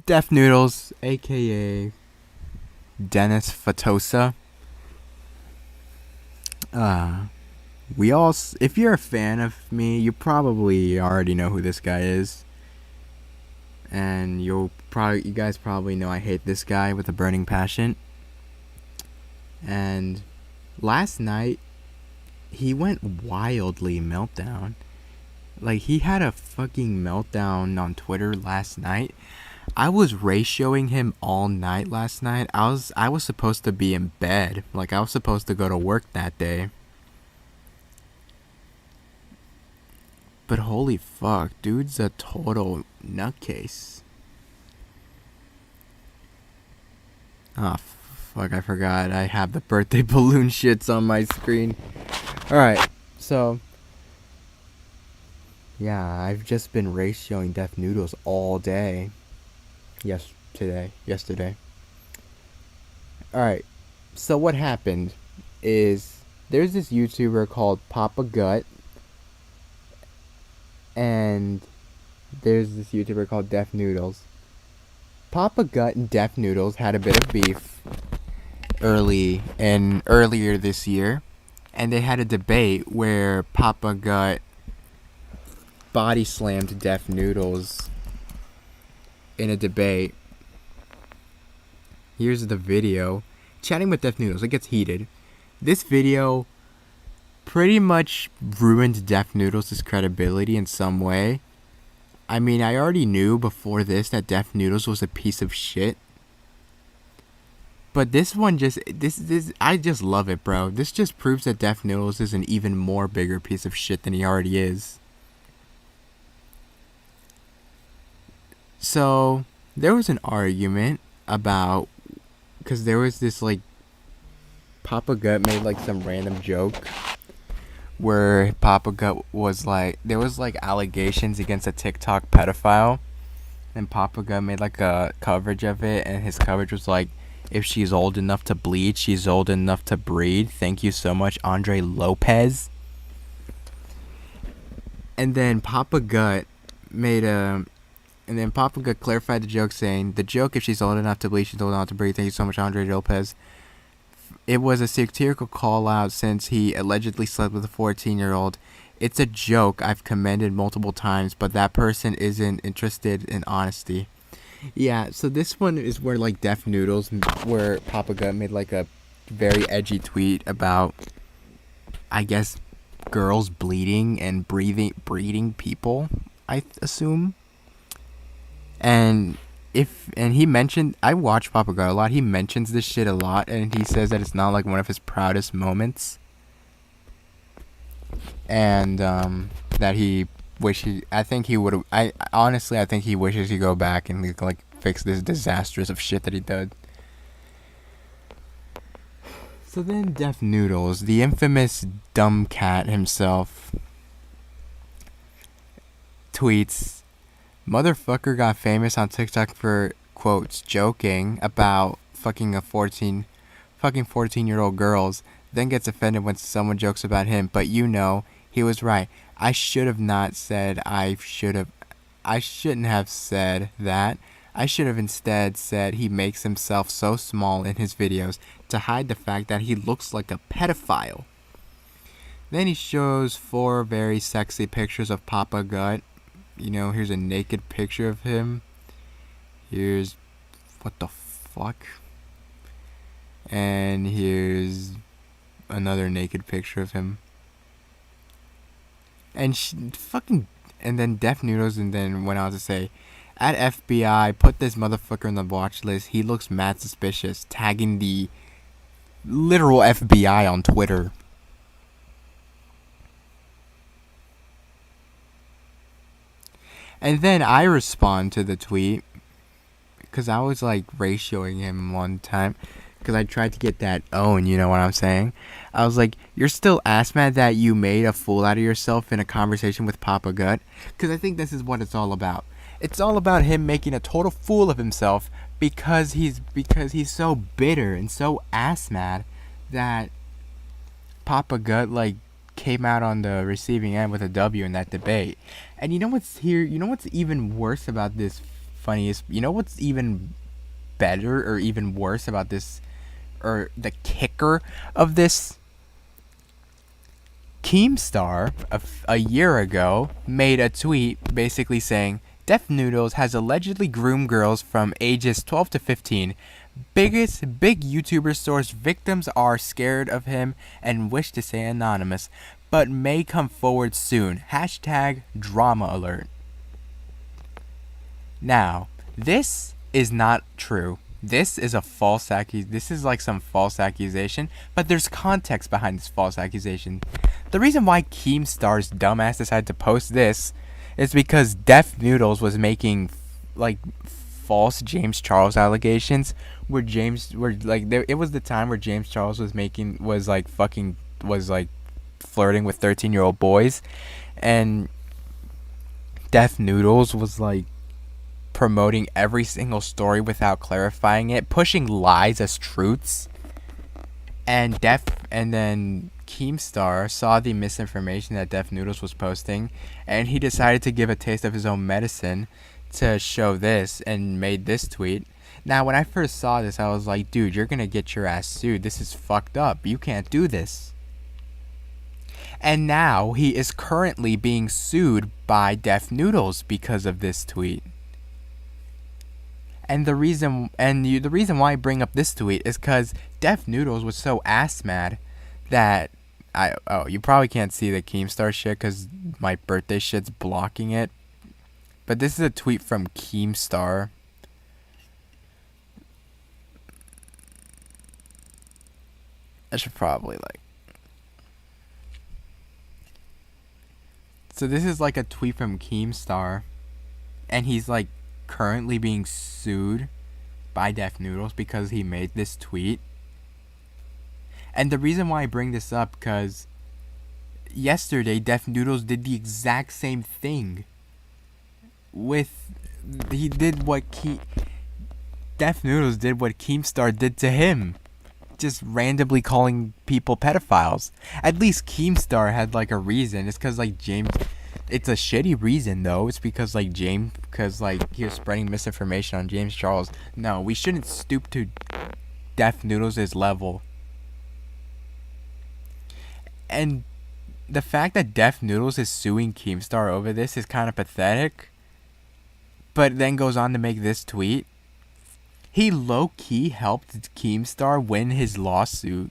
Def Noodles, aka Dennis Fatosa. Uh, if you're a fan of me, you probably already know who this guy is, and you guys probably know I hate this guy with a burning passion. And last night, he went wildly meltdown. Like, he had a fucking meltdown on Twitter last night. I was ratioing him all night last night. I was supposed to be in bed. Like, I was supposed to go to work that day. But holy fuck, dude's a total nutcase. Ah, fuck, I forgot. I have the birthday balloon shits on my screen. Alright, so yeah, I've just been ratioing Def Noodles all day. Yesterday. Alright, so what happened is there's this YouTuber called Papa Gut, and there's this YouTuber called Def Noodles. Papa Gut and Def Noodles had a bit of beef earlier this year, and they had a debate where Papa Gut body slammed Def Noodles in a debate. Here's the video. Chatting with Def Noodles, it gets heated. This video pretty much ruined Def Noodles' credibility in some way. I mean, I already knew before this that Def Noodles was a piece of shit. But this one I just love it, bro. This just proves that Def Noodles is an even more bigger piece of shit than he already is. So, there was an argument about, because there was this, like, Papa Gut made, like, some random joke where Papa Gut was, like, there was, like, allegations against a TikTok pedophile, and Papa Gut made, like, a coverage of it, and his coverage was, like, if she's old enough to bleed, she's old enough to breed. Thank you so much, Andre Lopez. And then Papa Gut clarified the joke, saying, the joke, if she's old enough to bleed, she's old enough to breathe. Thank you so much, Andre Lopez. It was a satirical call out since he allegedly slept with a 14-year-old. It's a joke I've commended multiple times, but that person isn't interested in honesty. Yeah, so this one is where, like, Def Noodles, where Papa Gut made, like, a very edgy tweet about, I guess, girls bleeding and breeding people, I assume. And he mentioned, I watch Papa Gut a lot, he mentions this shit a lot, and he says that it's not, like, one of his proudest moments. And, that he I think he would, I think he wishes he'd go back and, like, fix this disastrous of shit that he did. So then Def Noodles, the infamous dumb cat himself, tweets, motherfucker got famous on TikTok for, quotes, joking about fucking 14-year-old girls, then gets offended when someone jokes about him, but he was right. I shouldn't have said that. I should have instead said he makes himself so small in his videos to hide the fact that he looks like a pedophile. Then he shows 4 very sexy pictures of Papa Gut. Here's a naked picture of him. Here's, what the fuck? And here's another naked picture of him. And then Def Noodles, and then went on to say, at FBI, put this motherfucker on the watch list. He looks mad suspicious, tagging the literal FBI on Twitter. And then I respond to the tweet, because I was, like, ratioing him one time, because I tried to get that own, you know what I'm saying? I was like, you're still ass mad that you made a fool out of yourself in a conversation with Papa Gut? Because I think this is what it's all about. It's all about him making a total fool of himself because he's so bitter and so ass mad that Papa Gut, like, came out on the receiving end with a W in that debate. And you know what's even worse about this funny is, you know what's even better or even worse about this, or the kicker of this? Keemstar, a year ago, made a tweet basically saying, Deaf Noodles has allegedly groomed girls from ages 12 to 15. Big YouTuber source victims are scared of him and wish to stay anonymous, but may come forward soon. Hashtag drama alert. Now, this is not true. This is this is like some false accusation, but there's context behind this false accusation. The reason why Keemstar's dumbass decided to post this is because Deaf Noodles was making like false James Charles allegations, it was the time where James Charles was flirting with 13-year-old boys, and Deaf Noodles was like promoting every single story without clarifying it, pushing lies as truths. And then Keemstar saw the misinformation that Deaf Noodles was posting, and he decided to give a taste of his own medicine to show this and made this tweet. Now, when I first saw this, I was like, dude, you're gonna get your ass sued. This is fucked up. You can't do this. And now he is currently being sued by Deaf Noodles because of this tweet. And the reason why I bring up this tweet is because Deaf Noodles was so ass mad that you probably can't see the Keemstar shit because my birthday shit's blocking it. But this is a tweet from Keemstar. I should probably So this is like a tweet from Keemstar, and he's like currently being sued by Deaf Noodles because he made this tweet. And the reason why I bring this up, because yesterday Deaf Noodles did the exact same thing Deaf Noodles did what Keemstar did to him, just randomly calling people pedophiles. At least Keemstar had like a reason. It's because like James, it's a shitty reason though. It's because like he was spreading misinformation on James Charles. No, we shouldn't stoop to Deaf Noodles' level. And the fact that Deaf Noodles is suing Keemstar over this is kind of pathetic. But then goes on to make this tweet. He low-key helped Keemstar win his lawsuit.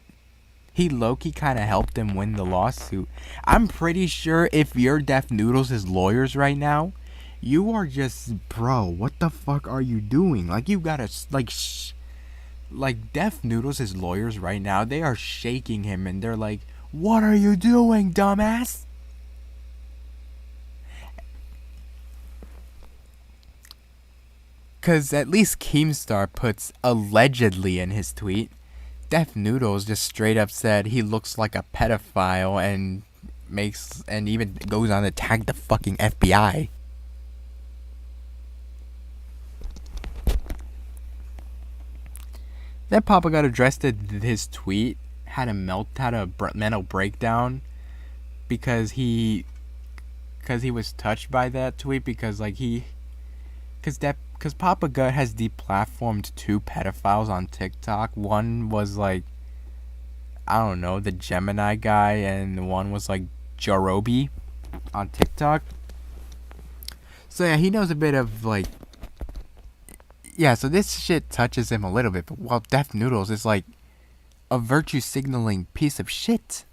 He low-key kind of helped him win the lawsuit. I'm pretty sure if you're Deaf Noodles' lawyers right now, you are just, bro, what the fuck are you doing? Like, you gotta, like, Deaf Noodles' lawyers right now, they are shaking him and they're like, what are you doing, dumbass? Because at least Keemstar puts allegedly in his tweet. Deaf Noodles just straight up said he looks like a pedophile and even goes on to tag the fucking FBI. Then Papa got addressed his tweet, had a mental breakdown because he was touched by that tweet because Papa Gut has deplatformed 2 pedophiles on TikTok. One was like, I don't know, the Gemini guy, and one was like Jarobi on TikTok. So yeah, he knows a bit of like, yeah, so this shit touches him a little bit, but while Deaf Noodles is like a virtue signaling piece of shit.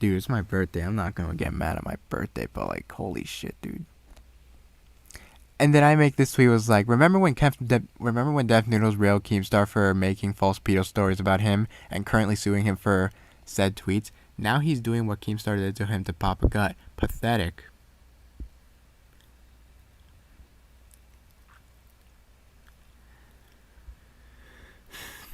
Dude, it's my birthday. I'm not gonna get mad at my birthday, but like, holy shit, dude. And then I make this tweet was like, remember when Deaf Noodles railed Keemstar for making false pedo stories about him and currently suing him for said tweets? Now he's doing what Keemstar did to him to Papa Gut. Pathetic.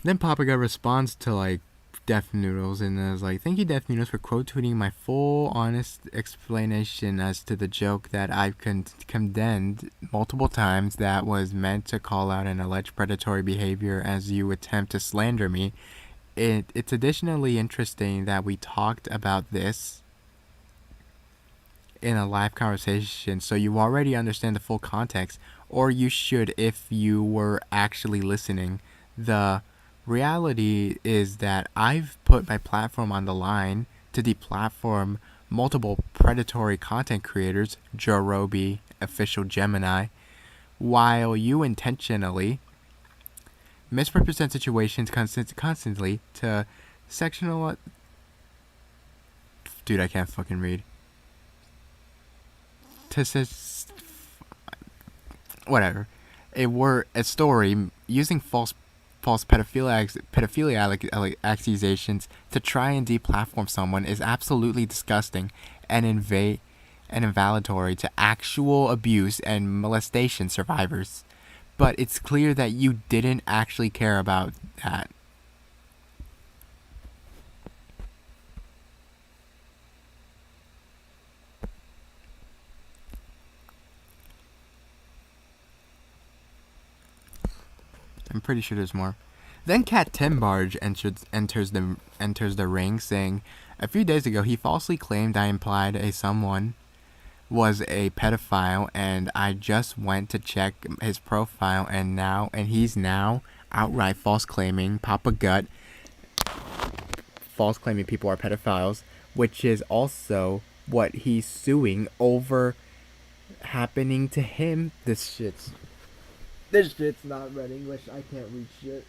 Then Papa Gut responds to like Deaf Noodles and is like, thank you Deaf Noodles for quote tweeting my full honest explanation as to the joke that I've condemned multiple times that was meant to call out an alleged predatory behavior as you attempt to slander me. It's additionally interesting that we talked about this in a live conversation, so you already understand the full context, or you should if you were actually listening. The reality is that I've put my platform on the line to deplatform multiple predatory content creators, Joe Roby, official Gemini, while you intentionally misrepresent situations constantly to sectional. Dude, I can't fucking read. Whatever. A story using false pedophilia accusations to try and deplatform someone is absolutely disgusting and invalidatory to actual abuse and molestation survivors. But it's clear that you didn't actually care about that. I'm pretty sure there's more. Then Cat Timbarge enters the ring, saying, "A few days ago, he falsely claimed I implied someone was a pedophile, and I just went to check his profile, and he's now outright false claiming Papa Gut, false claiming people are pedophiles, which is also what he's suing over happening to him." This shit's not read English. I can't read shit.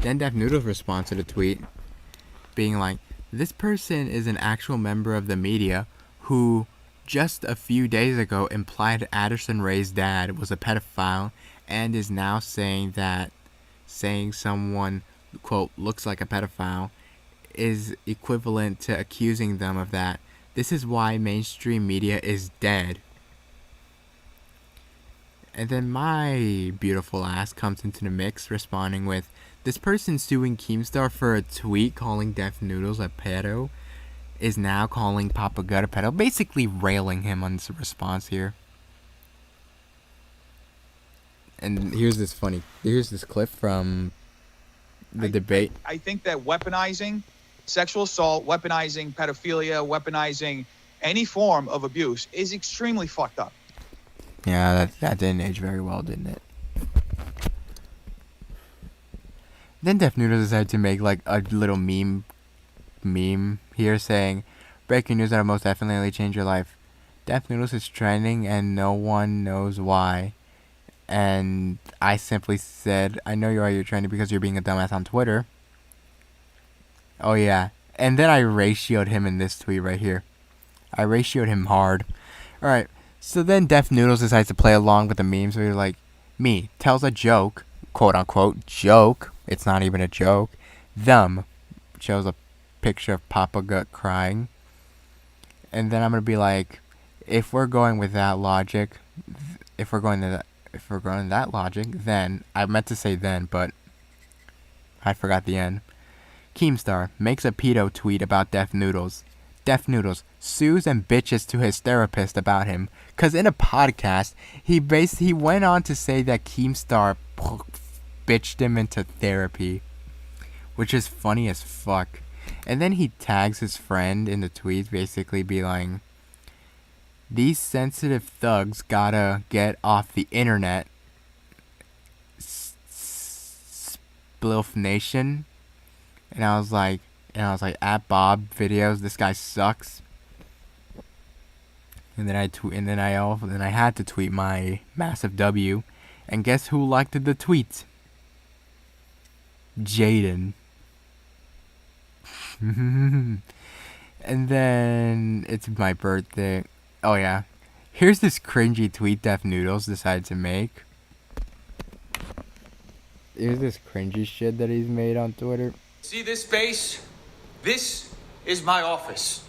Then Def Noodles responds to the tweet, being like, "This person is an actual member of the media who just a few days ago implied Addison Rae's dad was a pedophile and is now saying someone, quote, looks like a pedophile is equivalent to accusing them of that. This is why mainstream media is dead." And then my beautiful ass comes into the mix, responding with, "This person suing Keemstar for a tweet calling Def Noodles a pedo is now calling Papa Gut a pedo," basically railing him on this response here. And here's this clip from the debate. I think that weaponizing sexual assault, weaponizing pedophilia, weaponizing any form of abuse is extremely fucked up. Yeah, that didn't age very well, didn't it? Then Def Noodles decided to make like a little meme here saying, "Breaking news that'll most definitely change your life. Def Noodles is trending and no one knows why." And I simply said, "I know you're trending because you're being a dumbass on Twitter." Oh yeah. And then I ratioed him in this tweet right here. I ratioed him hard. Alright, so then Def Noodles decides to play along with the memes where he's like, "Me tells a joke, quote unquote joke, it's not even a joke. Them," shows a picture of Papa Gut crying. And then I'm gonna be like, if we're going that logic, then I meant to say then, but I forgot the end. Keemstar makes a pedo tweet about Def Noodles. Def Noodles sues and bitches to his therapist about him, cause in a podcast he went on to say that Keemstar bitched him into therapy, which is funny as fuck. And then he tags his friend in the tweets, basically be like, "These sensitive thugs gotta get off the internet. Spliff Nation." And I was like, "At Bob videos, this guy sucks." And then I had to tweet my massive W, and guess who liked the tweet? Jaden. And then it's my birthday. Oh yeah, here's this cringy tweet Def Noodles decided to make. Here's this cringy shit that he's made on Twitter. See this space? This is my office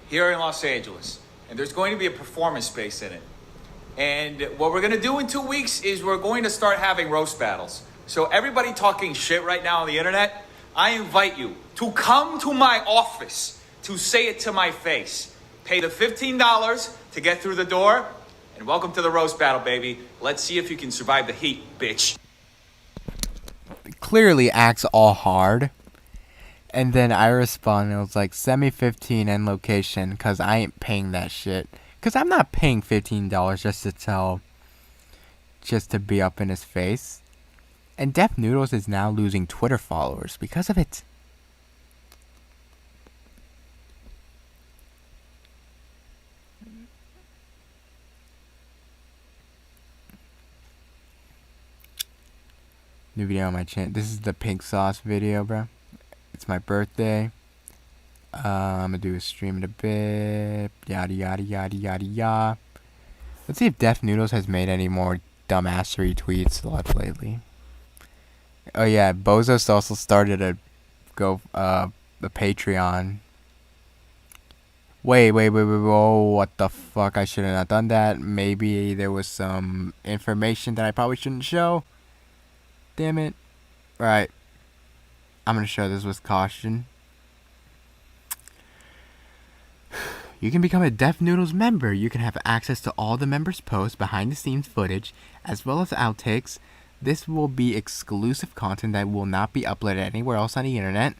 here in Los Angeles. And there's going to be a performance space in it. And what we're going to do in 2 weeks is we're going to start having roast battles. So everybody talking shit right now on the internet, I invite you to come to my office to say it to my face. Pay the $15 to get through the door, And welcome to the roast battle, baby. Let's see if you can survive the heat, bitch. Clearly acts all hard. And then I responded, it was like, send me 15 and location, because I ain't paying that shit. Because I'm not paying $15 just to be up in his face. And Deaf Noodles is now losing Twitter followers because of it. New video on my channel. This is the pink sauce video, bro. It's my birthday. I'm gonna do a stream in a bit. Yada yada yada yada yada. Let's see if Deaf Noodles has made any more dumbassery tweets lately. Oh yeah, Bozos also started a Patreon. Wait, whoa, what the fuck? I should have not done that. Maybe there was some information that I probably shouldn't show. Damn it. Right. I'm gonna show this with caution. You can become a Deaf Noodles member. You can have access to all the members' posts, behind the scenes footage, as well as outtakes. This will be exclusive content that will not be uploaded anywhere else on the internet.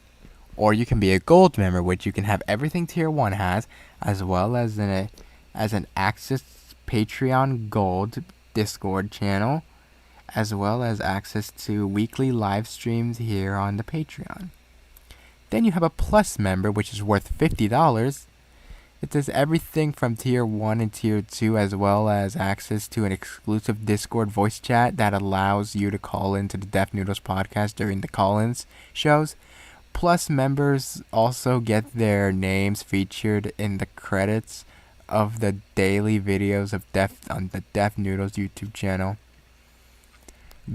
Or you can be a gold member, which you can have everything tier 1 has, as well as an access Patreon gold Discord channel, as well as access to weekly live streams here on the Patreon. Then you have a plus member, which is worth $50. It does everything from tier 1 and tier 2, as well as access to an exclusive Discord voice chat that allows you to call into the Deaf Noodles podcast during the call-ins shows. Plus, members also get their names featured in the credits of the daily videos of on the Deaf Noodles YouTube channel.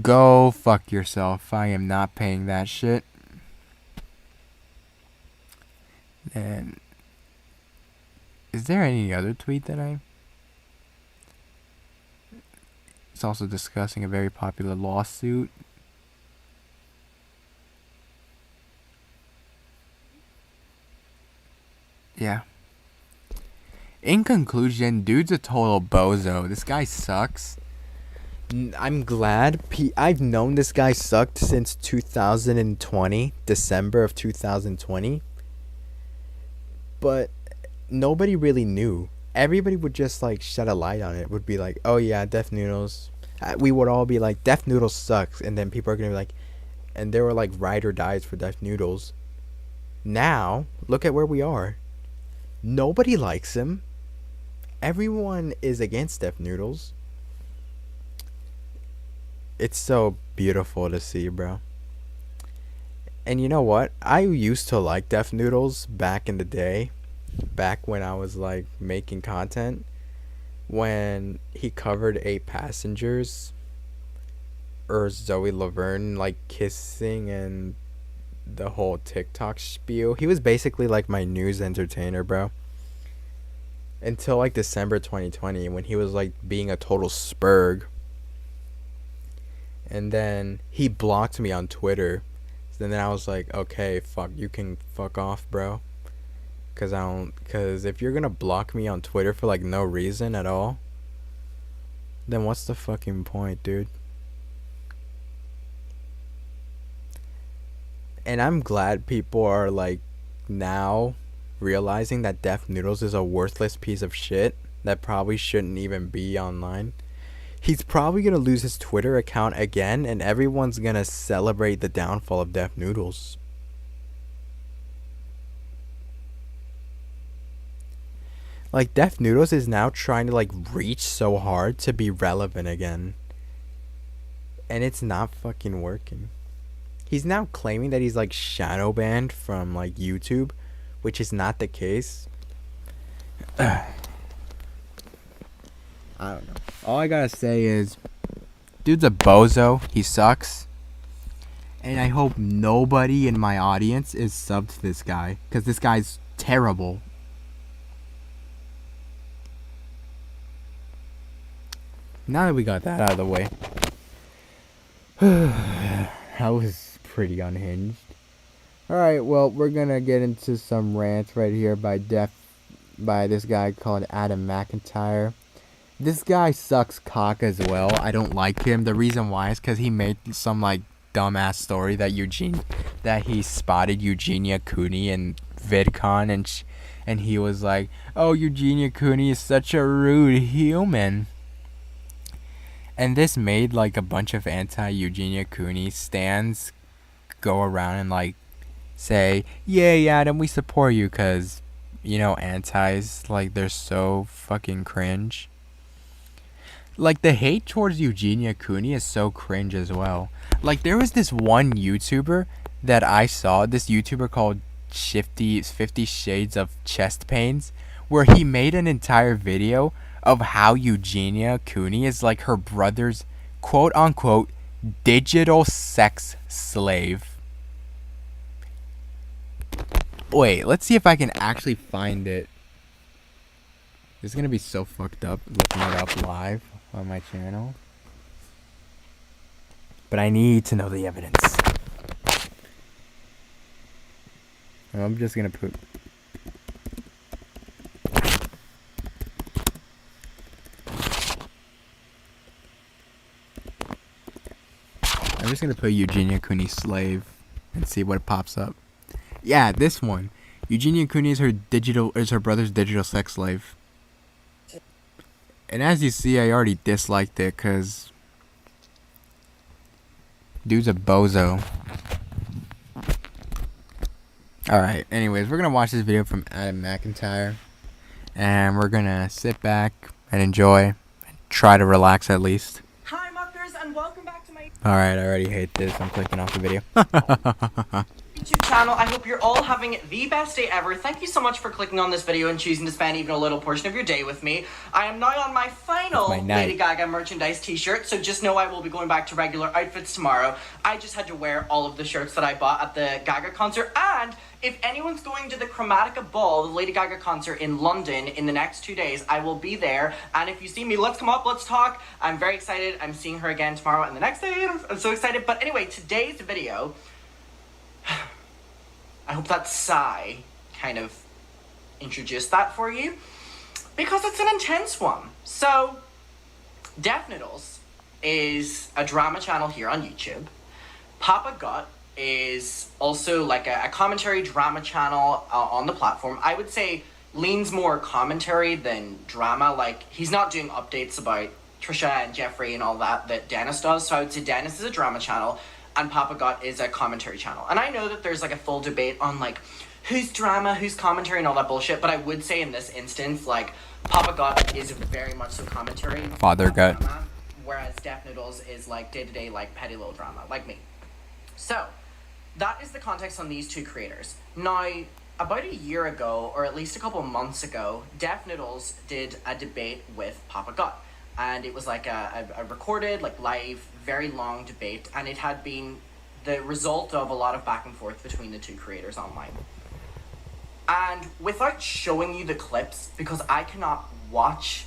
Go fuck yourself. I am not paying that shit. And is there any other tweet that It's also discussing a very popular lawsuit. Yeah. In conclusion, dude's a total bozo. This guy sucks. I'm glad. I've known this guy sucked since 2020, December of 2020. But nobody really knew. Everybody would just like shed a light on it. Would be like, oh yeah, Deaf Noodles. We would all be like, Deaf Noodles sucks. And then people are going to be like, and there were like ride or dies for Deaf Noodles. Now, look at where we are. Nobody likes him. Everyone is against Deaf Noodles. It's so beautiful to see, bro. And you know what? I used to like Deaf Noodles back in the day. Back when I was like making content. When he covered 8 Passengers. Or Zoe Laverne like kissing and the whole TikTok spiel. He was basically like my news entertainer, bro. Until like December 2020 when he was like being a total spurg. And then he blocked me on Twitter. And then I was like, okay, fuck, you can fuck off, bro. Cause if you're gonna block me on Twitter for like no reason at all, then what's the fucking point, dude? And I'm glad people are like now realizing that Deaf Noodles is a worthless piece of shit that probably shouldn't even be online. He's probably going to lose his Twitter account again, and everyone's going to celebrate the downfall of Deaf Noodles. Like, Deaf Noodles is now trying to, like, reach so hard to be relevant again. And it's not fucking working. He's now claiming that he's, like, shadow banned from, like, YouTube, which is not the case. I don't know. All I gotta say is, dude's a bozo. He sucks. And I hope nobody in my audience is subbed to this guy. Because this guy's terrible. Now that we got that out of the way. That was pretty unhinged. Alright, well, we're gonna get into some rants right here by this guy called Adam McIntyre. This guy sucks cock as well. I don't like him. The reason why is because he made some like dumbass story that he spotted Eugenia Cooney in VidCon, and he was like, "Oh, Eugenia Cooney is such a rude human." And this made like a bunch of anti-Eugenia Cooney stans go around and like say, "Yay, Adam, we support you," because antis, like, they're so fucking cringe. Like, the hate towards Eugenia Cooney is so cringe as well. Like, there was this one YouTuber that I saw, this YouTuber called 50 Shades of Chest Pains, where he made an entire video of how Eugenia Cooney is like her brother's quote-unquote digital sex slave. Wait, let's see if I can actually find it. This is gonna be so fucked up looking it up live on my channel. But I need to know the evidence. I'm just gonna put... I'm just gonna put Eugenia Cooney slave and see what pops up. Yeah, this one. Eugenia Cooney is her brother's digital sex slave. And as you see, I already disliked it because dude's a bozo. Alright, anyways, we're going to watch this video from Adam McIntyre. And we're going to sit back and enjoy. And try to relax at least. Hi, Muckers, and welcome back to my Alright, I already hate this. I'm clicking off the video. YouTube channel. I hope you're all having the best day ever. Thank you so much for clicking on this video and choosing to spend even a little portion of your day with me. I am now on my final Lady Gaga merchandise t-shirt, so just know I will be going back to regular outfits tomorrow. I just had to wear all of the shirts that I bought at the Gaga concert, and if anyone's going to the Chromatica Ball, the Lady Gaga concert in London in the next 2 days, I will be there, and if you see me, let's come up, let's talk. I'm very excited. I'm seeing her again tomorrow and the next day. I'm so excited. But anyway, today's video... I hope that sigh kind of introduced that for you, because it's an intense one. So, Deaf Noodles is a drama channel here on YouTube. Papa Gut is also like a commentary drama channel on the platform. I would say leans more commentary than drama. Like, he's not doing updates about Trisha and Jeffrey and all that Dennis does. So I would say Dennis is a drama channel, and Papa Gut is a commentary channel. And I know that there's like a full debate on like who's drama, who's commentary, and all that bullshit, but I would say in this instance, like, Papa Gut is very much so commentary. Father Gut. Drama, whereas Deaf Noodles is like day-to-day, like, petty little drama, like me. So, that is the context on these two creators. Now, about a year ago, or at least a couple months ago, Deaf Noodles did a debate with Papa Gut. And it was like a recorded, like, live, very long debate, and it had been the result of a lot of back and forth between the two creators online. And without showing you the clips, because I cannot watch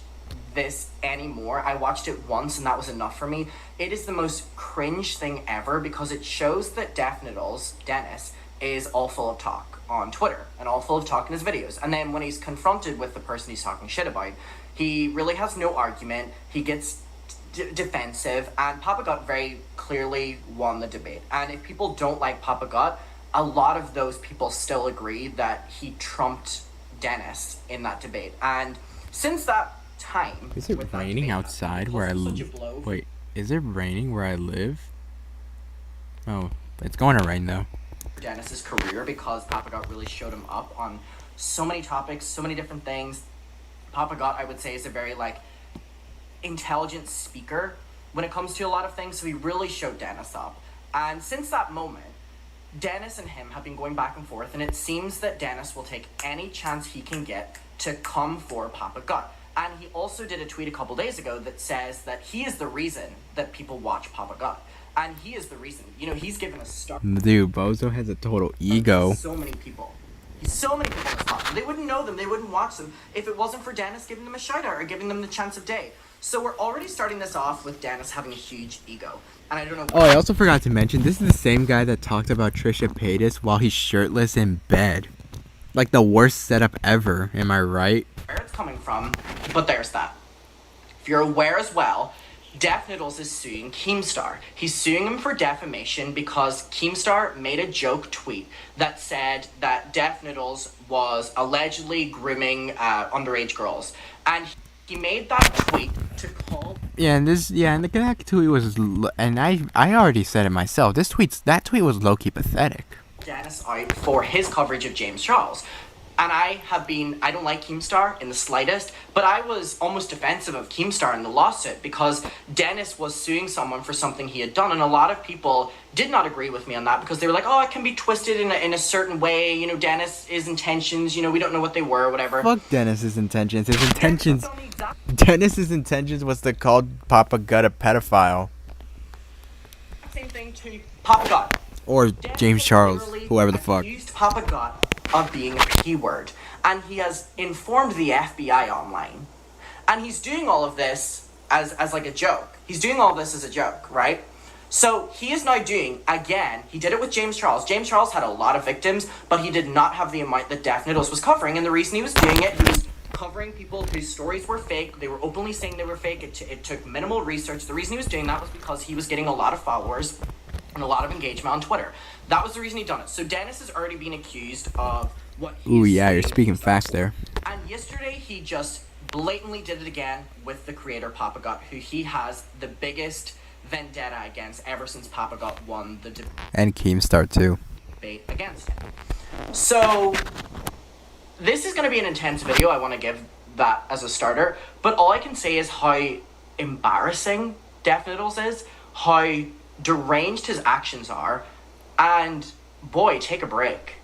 this anymore, I watched it once and that was enough for me, it is the most cringe thing ever, because it shows that Deaf Noodles, Dennis, is all full of talk on Twitter, and all full of talk in his videos. And then when he's confronted with the person he's talking shit about, he really has no argument, he gets defensive, and Papa Gut very clearly won the debate. And if people don't like Papa Gut, a lot of those people still agree that he trumped Dennis in that debate. And since that time... Is it raining outside where I live? Wait, is it raining where I live? Oh, it's going to rain though. Dennis's career, because Papa Gut really showed him up on so many topics, so many different things. Papa Gut, I would say, is a very, like, intelligent speaker when it comes to a lot of things, so he really showed Dennis up. And since that moment, Dennis and him have been going back and forth, and it seems that Dennis will take any chance he can get to come for Papa Gut. And he also did a tweet a couple days ago that says that he is the reason that people watch Papa Gut. And he is the reason. You know, he's given a start. Dude, Bozo has a total ego. So many people. So many people on this platform. They wouldn't know them, they wouldn't watch them if it wasn't for Dennis giving them a shout out or giving them the chance of day. So we're already starting this off with Dennis having a huge ego. And I don't know. Oh, I also forgot to mention, this is the same guy that talked about Trisha Paytas while he's shirtless in bed. Like the worst setup ever, am I right? Where it's coming from, but there's that. if you're aware as well, Def Noodles is suing Keemstar. He's suing him for defamation because Keemstar made a joke tweet that said that Def Noodles was allegedly grooming underage girls. And he made that tweet to call... And that tweet was, and I already said it myself, that tweet was low-key pathetic. Dennis out for his coverage of James Charles. And I don't like Keemstar in the slightest, but I was almost defensive of Keemstar in the lawsuit because Dennis was suing someone for something he had done, and a lot of people did not agree with me on that because they were like, oh, it can be twisted in a certain way, you know, Dennis's intentions, you know, we don't know what they were, whatever. Fuck Dennis's intentions. Dennis's intentions was to call Papa Gut a pedophile. Same thing to Papa Gut. Or James Charles, whoever the fuck. Accused Papa Gut of being a P-word, and he has informed the FBI online. And he's doing all of this as like a joke. He's doing all of this as a joke, right? So he is now doing, again, he did it with James Charles. James Charles had a lot of victims, but he did not have the amount that Def Noodles was covering, and the reason he was doing it, he was covering people whose stories were fake. They were openly saying they were fake. It took minimal research. The reason he was doing that was because he was getting a lot of followers and a lot of engagement on Twitter. That was the reason he done it. So Dennis has already been accused of what he... Ooh, yeah, you're speaking fast there. And yesterday he just blatantly did it again with the creator Papa Gut, who he has the biggest vendetta against ever since Papa Gut won the and Keemstar too. Debate against him. So this is going to be an intense video. I want to give that as a starter, but all I can say is how embarrassing Def Noodles is, how deranged his actions are, and boy, take a break.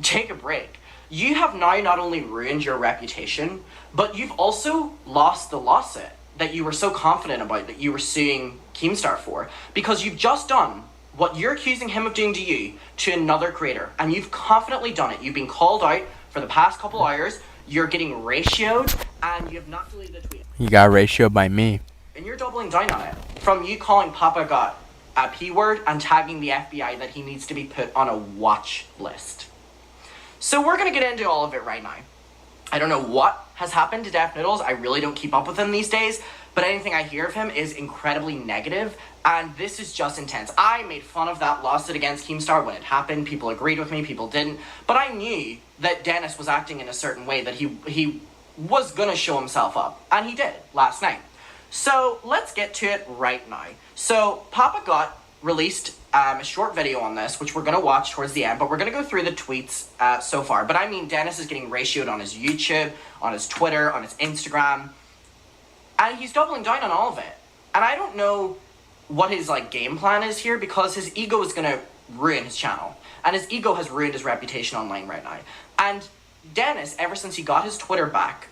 Take a break. You have now not only ruined your reputation, but you've also lost the lawsuit that you were so confident about that you were suing Keemstar for, because you've just done what you're accusing him of doing to you to another creator, and you've confidently done it. You've been called out for the past couple hours, you're getting ratioed, and you have not deleted the tweet. You got ratioed by me. And you're doubling down on it. From you calling Papa Gut a P-word and tagging the FBI that he needs to be put on a watch list. So we're going to get into all of it right now. I don't know what has happened to Def Noodles. I really don't keep up with him these days, but anything I hear of him is incredibly negative, and this is just intense. I made fun of that lawsuit against Keemstar when it happened. People agreed with me, people didn't, but I knew that Dennis was acting in a certain way, that he was going to show himself up, and he did last night. So let's get to it right now. So Papa Gut released a short video on this, which we're going to watch towards the end, but we're going to go through the tweets so far. But I mean, Dennis is getting ratioed on his YouTube, on his Twitter, on his Instagram, and he's doubling down on all of it. And I don't know what his game plan is here, because his ego is going to ruin his channel, and his ego has ruined his reputation online right now. And Dennis, ever since he got his Twitter back,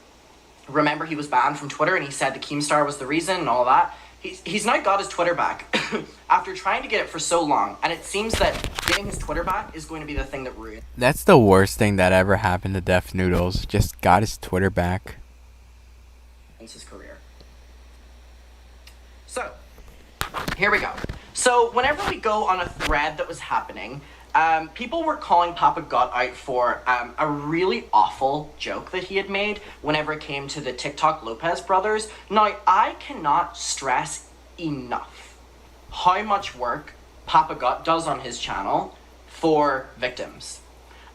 remember he was banned from Twitter and he said the Keemstar was the reason and all that. He's now got his Twitter back after trying to get it for so long, and it seems that getting his Twitter back is going to be the thing that ruins. That's the worst thing that ever happened to Def Noodles. Just got his Twitter back. His career. So, here we go. So, whenever we go on a thread that was happening, people were calling Papa Gut out for a really awful joke that he had made whenever it came to the TikTok Lopez brothers. Now, I cannot stress enough how much work Papa Gut does on his channel for victims,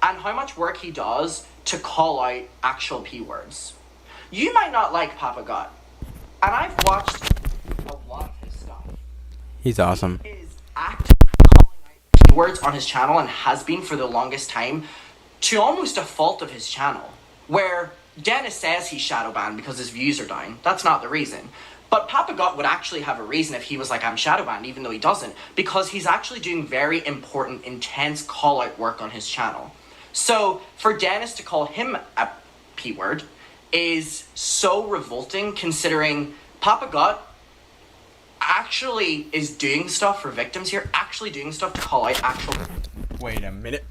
and how much work he does to call out actual P-words. You might not like Papa Gut, and I've watched a lot of his stuff. He's awesome. He is actively calling out P-words on his channel, and has been for the longest time, to almost a fault of his channel, where Dennis says he's shadow banned because his views are down. That's not the reason. But Papa Gut would actually have a reason if he was like, I'm shadow banned, even though he doesn't, because he's actually doing very important, intense call-out work on his channel. So for Dennis to call him a P-word is so revolting, considering Papa Gut actually is doing stuff for victims here, actually doing stuff to call out actual... Wait a minute.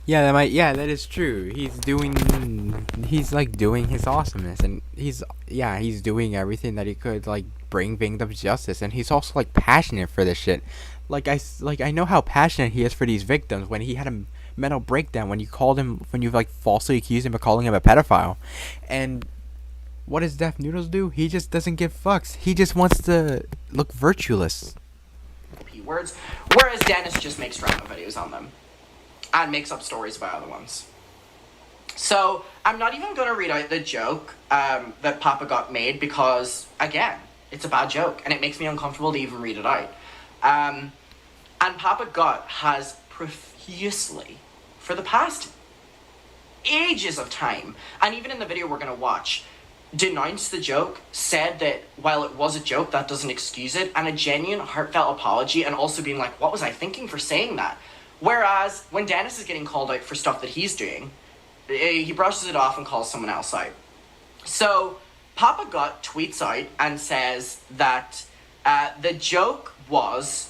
Yeah, that is true. He's doing his awesomeness, and he's doing everything that he could, bring victims justice, and he's also passionate for this shit. I know how passionate he is for these victims. When he had a mental breakdown when you like falsely accused him of calling him a pedophile. And what does Deaf Noodles do? He just doesn't give fucks. He just wants to look virtuous. P words, whereas Dennis just makes drama videos on them and makes up stories about other ones. So I'm not even going to read out the joke that Papa Got made because, again, it's a bad joke and it makes me uncomfortable to even read it out. And Papa Got has profusely, for the past ages of time, and even in the video we're going to watch, denounced the joke, said that while it was a joke, that doesn't excuse it, and a genuine, heartfelt apology, and also being like, what was I thinking for saying that? Whereas, when Dennis is getting called out for stuff that he's doing, he brushes it off and calls someone else out. So, Papa Gut tweets out and says that the joke was,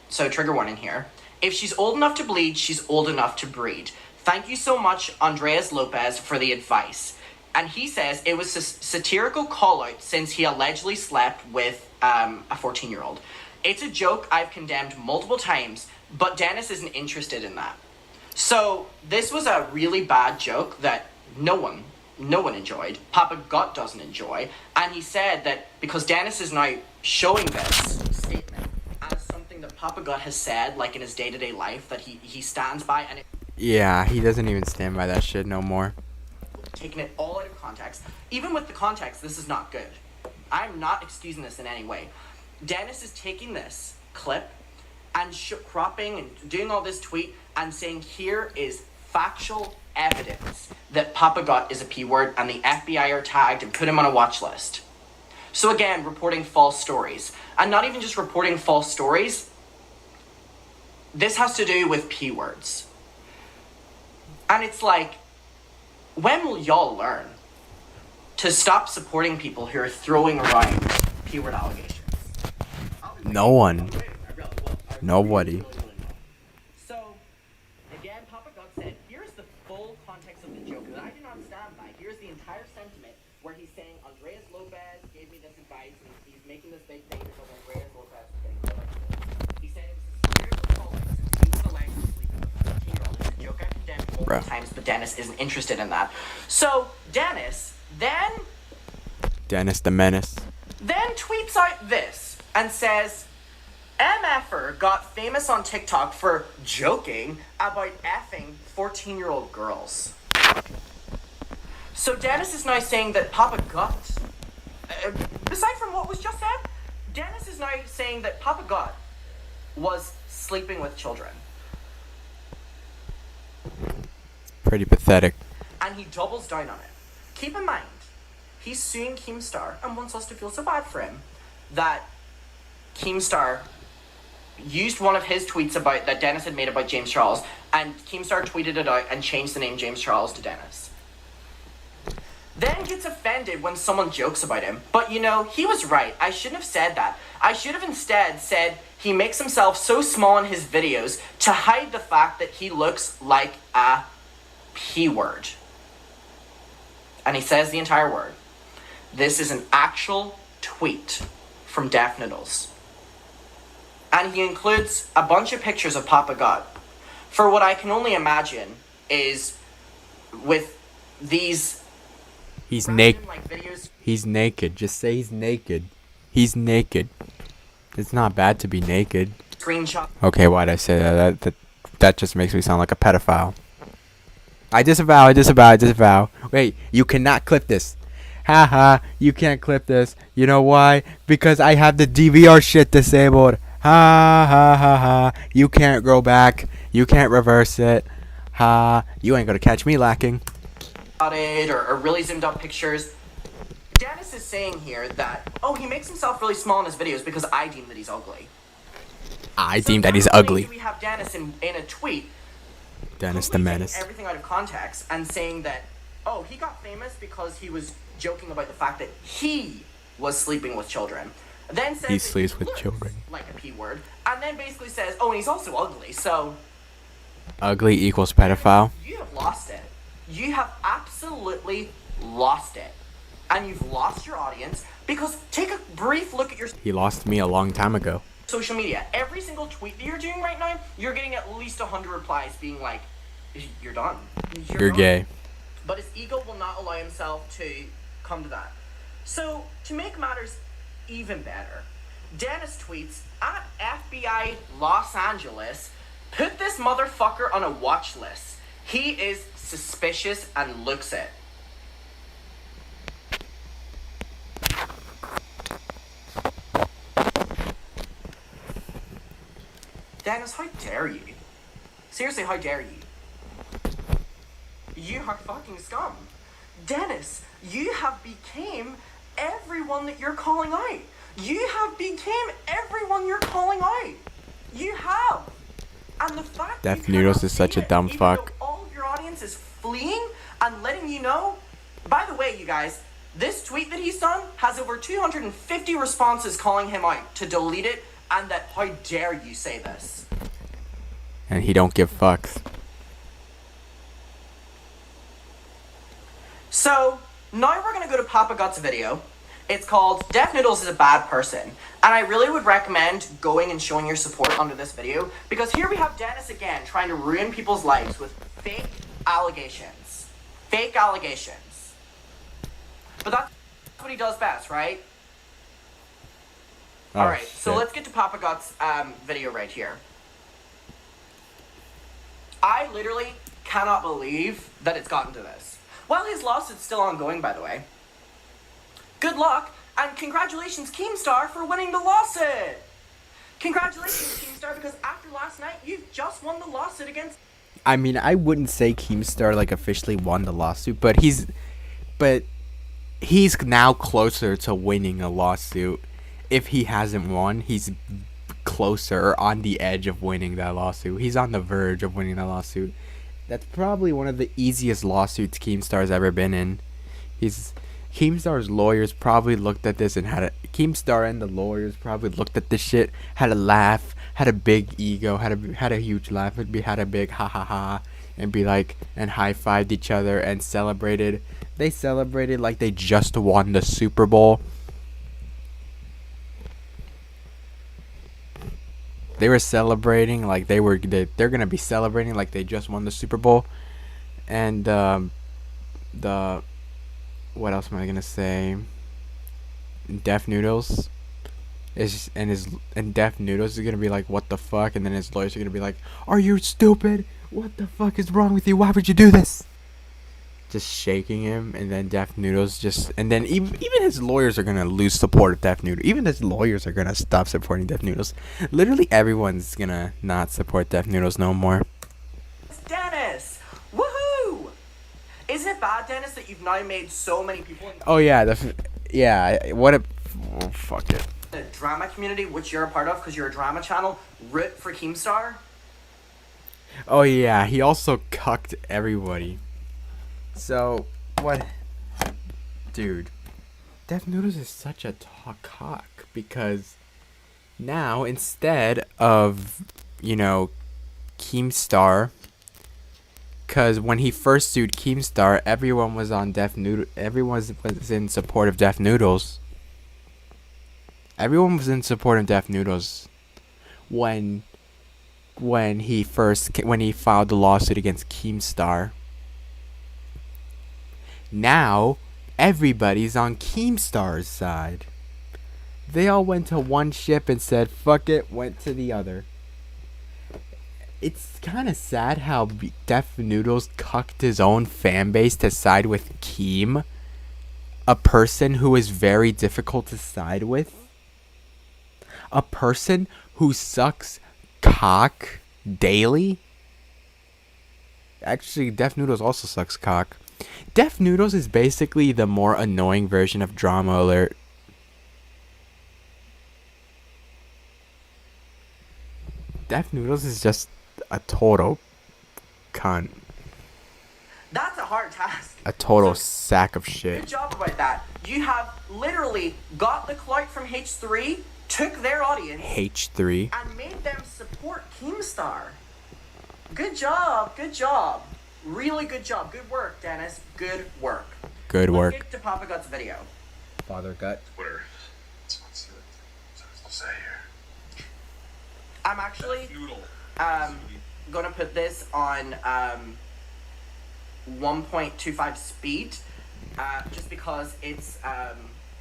so trigger warning here, if she's old enough to bleed, she's old enough to breed. Thank you so much, Andreas Lopez, for the advice. And he says it was a satirical call-out since he allegedly slept with a 14-year-old. It's a joke I've condemned multiple times, but Dennis isn't interested in that. So this was a really bad joke that no one enjoyed. Papa Gut doesn't enjoy. And he said that because Dennis is now showing this statement as something that Papa Gut has said, like in his day-to-day life, that he stands by, and Yeah, he doesn't even stand by that shit no more. Taking it all out of context. Even with the context, this is not good. I'm not excusing this in any way. Dennis is taking this clip and cropping and doing all this tweet and saying here is factual evidence that Papa Got is a P word and the FBI are tagged and put him on a watch list. So again, reporting false stories. And not even just reporting false stories. This has to do with P words. And it's like, when will y'all learn to stop supporting people who are throwing around P-word allegations? No one. Nobody. So, again, Papa Gut said, here's the full context of the joke that I do not stand by. Here's the entire sentiment where he's saying, Andreas Lopez gave me this advice, and he's making this big thing because Andreas Lopez was getting killed. He said it was a satirical call since he was allegedly sleeping with a 14-year-old. It's a joke I've condemned multiple times, but Dennis isn't interested in that. So, Dennis the Menace. Then tweets out this and says, MFer got famous on TikTok for joking about effing 14-year-old girls. So Dennis is now saying that Papa Gut, aside from what was just said, Dennis is now saying that Papa Gut was sleeping with children. Pretty pathetic. And he doubles down on it. Keep in mind, he's suing Keemstar and wants us to feel so bad for him that Keemstar used one of his tweets that Dennis had made about James Charles, and Keemstar tweeted it out and changed the name James Charles to Dennis. Then gets offended when someone jokes about him. But you know, he was right. I shouldn't have said that. I should have instead said he makes himself so small in his videos to hide the fact that he looks like a P-word. And he says the entire word. This is an actual tweet from Deaf Noodles. And he includes a bunch of pictures of Papa God. For what I can only imagine is with these... He's naked. Like, videos. He's naked. Just say he's naked. He's naked. It's not bad to be naked. Screenshot. Okay, why'd I say that? That just makes me sound like a pedophile. I disavow. Wait, you cannot clip this. Haha, you can't clip this. You know why? Because I have the DVR shit disabled. Ha ha ha ha. You can't go back. You can't reverse it. Ha. You ain't gonna catch me lacking. Or really zoomed up pictures. Dennis is saying here that, he makes himself really small in his videos because I deem that he's ugly. I deem that he's ugly. We have Dennis in a tweet. Dennis the Menace. Everything out of context and saying that, he got famous because he was joking about the fact that he was sleeping with children. Then says he sleeps with children. Like a P word. And then basically says, and he's also ugly, so... Ugly equals pedophile? You have lost it. You have absolutely lost it. And you've lost your audience because take a brief look at your... He lost me a long time ago. social media. Every single tweet that you're doing right now, you're getting at least 100 replies being like, you're done. You're done. gay. But his ego will not allow himself to come to that. So, to make matters even better, Dennis tweets at FBI Los Angeles, put this motherfucker on a watch list. He is suspicious and looks it. Dennis, how dare you? Seriously, how dare you? You are fucking scum. Dennis, you have became everyone that you're calling out. You have became everyone you're calling out. You have. And the fact Def Noodles is such a dumb fuck. All of your audience is fleeing and letting you know. By the way, you guys, this tweet that he's done has over 250 responses calling him out to delete it and that how dare you say this. And he don't give fucks. So, now we're gonna go to Papa Gut's video. It's called Def Noodles is a Bad Person. And I really would recommend going and showing your support under this video because here we have Dennis again trying to ruin people's lives with fake allegations. Fake allegations. But that's what he does best, right? Oh, Alright, shit. so let's get to Papa Gut's video right here. I literally cannot believe that it's gotten to this. Well, his lawsuit's still ongoing, by the way. Good luck, and congratulations, Keemstar, for winning the lawsuit! Congratulations, Keemstar, because after last night, you've just won the lawsuit against... I mean, I wouldn't say Keemstar, like, officially won the lawsuit, but he's now closer to winning a lawsuit. If he hasn't won, he's closer or on the edge of winning that lawsuit. He's on the verge of winning that lawsuit. That's probably one of the easiest lawsuits Keemstar's ever been in. Keemstar's lawyers probably looked at this and Keemstar and the lawyers probably looked at this shit, had a laugh, had a big ego, had a huge laugh, had a big ha ha ha, and be like, and high-fived each other and celebrated. They celebrated like they just won the Super Bowl. They were celebrating like they're gonna be celebrating like they just won the Super Bowl, and what else am I gonna say? Def Noodles and Def Noodles is gonna be like, what the fuck? And then his lawyers are gonna be like, are you stupid? What the fuck is wrong with you? Why would you do this? Just shaking him, and then Def Noodles and then even his lawyers are gonna lose support of Def Noodles. Even his lawyers are gonna stop supporting Def Noodles. Literally everyone's gonna not support Def Noodles no more. Dennis! Woohoo! Isn't it bad, Dennis, that you've now made so many people... Oh yeah, fuck it. The drama community, which you're a part of because you're a drama channel, root for Keemstar? Oh yeah, he also cucked everybody. So, what... Dude, Def Noodles is such a cock because now, instead of, Keemstar, because when he first sued Keemstar, everyone was on everyone was in support of Def Noodles. Everyone was in support of Def Noodles when he filed the lawsuit against Keemstar. Now, everybody's on Keemstar's side. They all went to one ship and said, fuck it, went to the other. It's kind of sad how Def Noodles cucked his own fan base to side with Keem, a person who is very difficult to side with. A person who sucks cock daily. Actually, Def Noodles also sucks cock. Def Noodles is basically the more annoying version of Drama Alert. Def Noodles is just a total cunt. That's a hard task. A total sack of shit. Good job about that. You have literally got the clout from H3, took their audience, H3. and made them support Keemstar. Good job, good job. Really good job. Good work, Dennis. Good work. Good work. Let's get to Papa Gut's video. Father Gut. Twitter. What's to say here? I'm actually Noodle. gonna put this on 1.25 speed, just because it's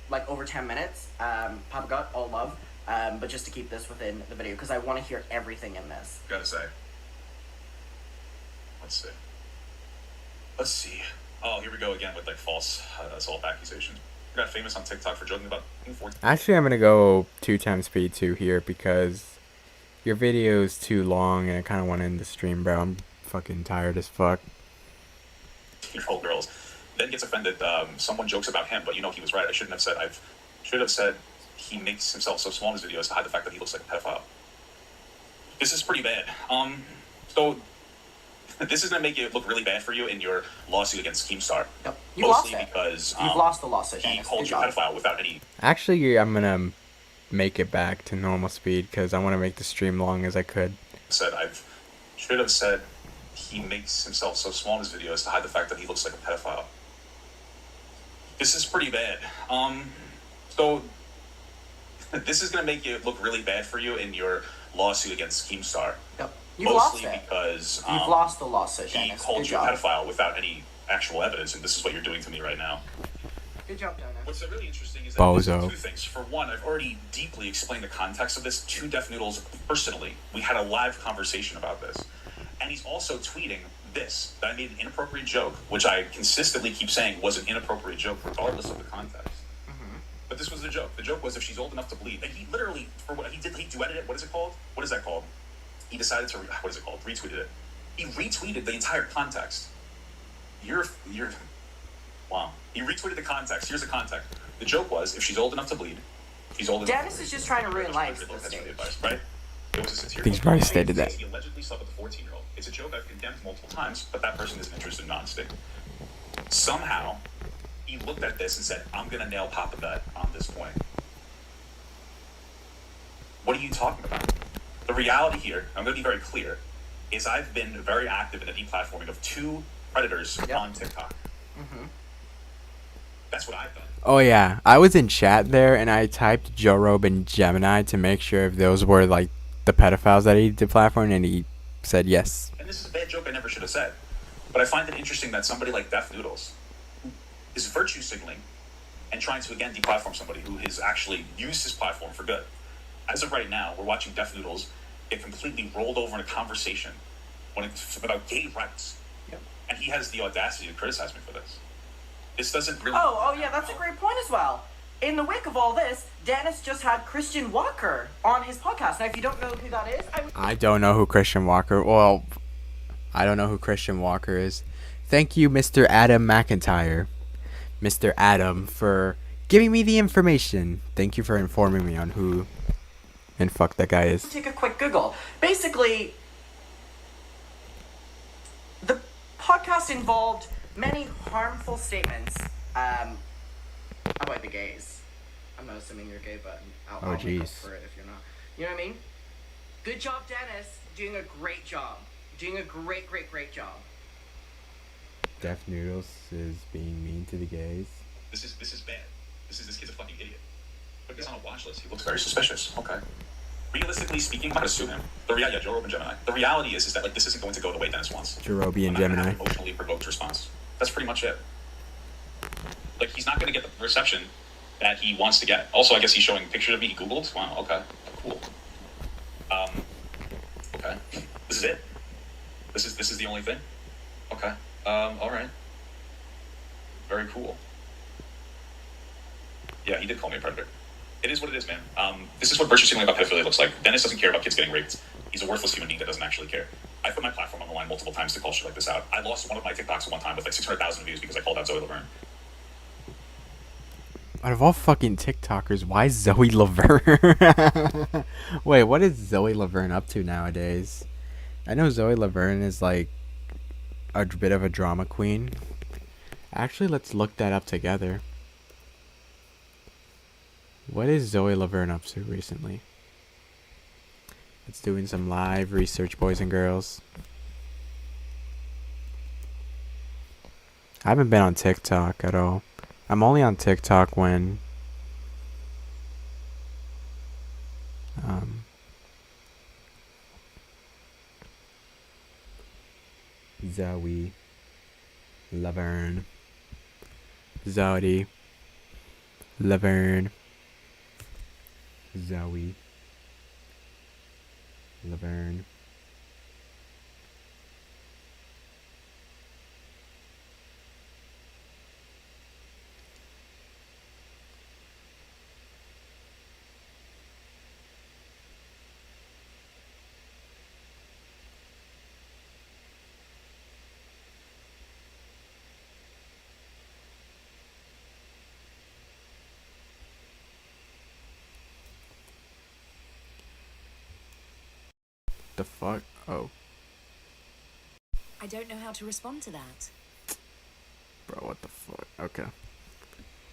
like over 10 minutes. Papa Gut, all love, but just to keep this within the video because I want to hear everything in this. Gotta say. Let's see. Oh, here we go again with like false assault accusations. I got famous on TikTok for joking about 14. Actually, I'm gonna go 2 times speed 2 here because your video is too long and I kind of want to end the stream, bro. I'm fucking tired as fuck. 14-year-old girls. Then gets offended. Someone jokes about him, but you know he was right. I should have said he makes himself so small in his videos to hide the fact that he looks like a pedophile. This is pretty bad. So this is gonna make it look really bad for you in your lawsuit against Keemstar. Yep. You lost Mostly it. Because You've lost the lawsuit. he Dennis. called Good you a job. pedophile without any. Actually, I'm gonna make it back to normal speed because I want to make the stream long as I could. Should have said he makes himself so small in his videos to hide the fact that he looks like a pedophile. This is pretty bad. So this is gonna make it look really bad for you in your lawsuit against Keemstar. Yep. You've lost Mostly it. because You've lost the lawsuit, he Dennis. called Good you a job. pedophile without any actual evidence, and this is what you're doing to me right now. Good job, Dennis. What's really interesting is that Bozo. two things. For one, I've already deeply explained the context of this to Deaf Noodles personally. We had a live conversation about this. And he's also tweeting this, that I made an inappropriate joke, which I consistently keep saying was an inappropriate joke regardless of the context. But this was the joke. The joke was if she's old enough to bleed. And he literally, for what he did, he duetted it. What is it called? What is that called? He decided to, what is it called? Retweeted it. He retweeted the entire context. Wow. He retweeted the context. Here's the context. The joke was if she's old enough to bleed, she's old enough Dennis to bleed. is just trying to ruin lives at this That's stage. really advice, right? It was a satirical. He's already stated that. He allegedly slept with a 14-year-old. It's a joke I've condemned multiple times, but that person isn't interested in honesty. Somehow, he looked at this and said, I'm going to nail Papa Bet on this point. What are you talking about? The reality here, I'm going to be very clear, is I've been very active in the deplatforming of 2 predators on TikTok. That's what I've done. Oh yeah, I was in chat there and I typed Joe Rogan Gemini to make sure if those were like the pedophiles that he deplatformed, and he said yes. And this is a bad joke I never should have said. But I find it interesting that somebody like Deaf Noodles is virtue signaling and trying to again deplatform somebody who has actually used his platform for good. As of right now, we're watching Deaf Noodles get completely rolled over in a conversation when it's about gay rights. Yep. And he has the audacity to criticize me for this. This doesn't really... Oh yeah, that's a great point as well. In the wake of all this, Dennis just had Christian Walker on his podcast. Now, if you don't know who that is, I don't know who Christian Walker. Well, I don't know who Christian Walker is. Thank you, Mr. Adam McIntyre, Mr. Adam, for giving me the information. Thank you for informing me on who and fuck that guy is. take a quick Google. Basically, the podcast involved many harmful statements about the gays. I'm not assuming you're gay, but I'll make up jeez. for it if you're not. You know what I mean? Good job, Dennis. Doing a great job. Doing a great job. Deaf Noodles is being mean to the gays. This is bad. This kid's a fucking idiot. Put this on a watch list. He looks very suspicious. Okay. Realistically speaking, I'm not gonna sue him. Joe Rogan Gemini. The reality is that like this isn't going to go the way Dennis wants. Jerobian I'm not gonna have Gemini. an emotionally provoked response. That's pretty much it. Like he's not gonna get the reception that he wants to get. Also, I guess he's showing pictures of me. He Googled. Wow. Okay. Cool. Okay. This is it. This is the only thing. Okay. All right. Very cool. Yeah, he did call me a predator. It is what it is, man. This is what virtue signaling about pedophilia looks like. Dennis doesn't care about kids getting raped. He's a worthless human being that doesn't actually care. I put my platform on the line multiple times to call shit like this out. I lost one of my TikToks one time with like 600,000 views because I called out Zoe Laverne. Out of all fucking TikTokers, why Zoe Laverne? Wait, what is Zoe Laverne up to nowadays? I know Zoe Laverne is like a bit of a drama queen. Actually, let's look that up together. What is Zoe Laverne up to recently? It's doing some live research, boys and girls. I haven't been on TikTok at all. I'm only on TikTok when Zoe Laverne. Zoe Laverne. Zoe Laverne. The fuck? Oh. I don't know how to respond to that. Bro, what the fuck? Okay.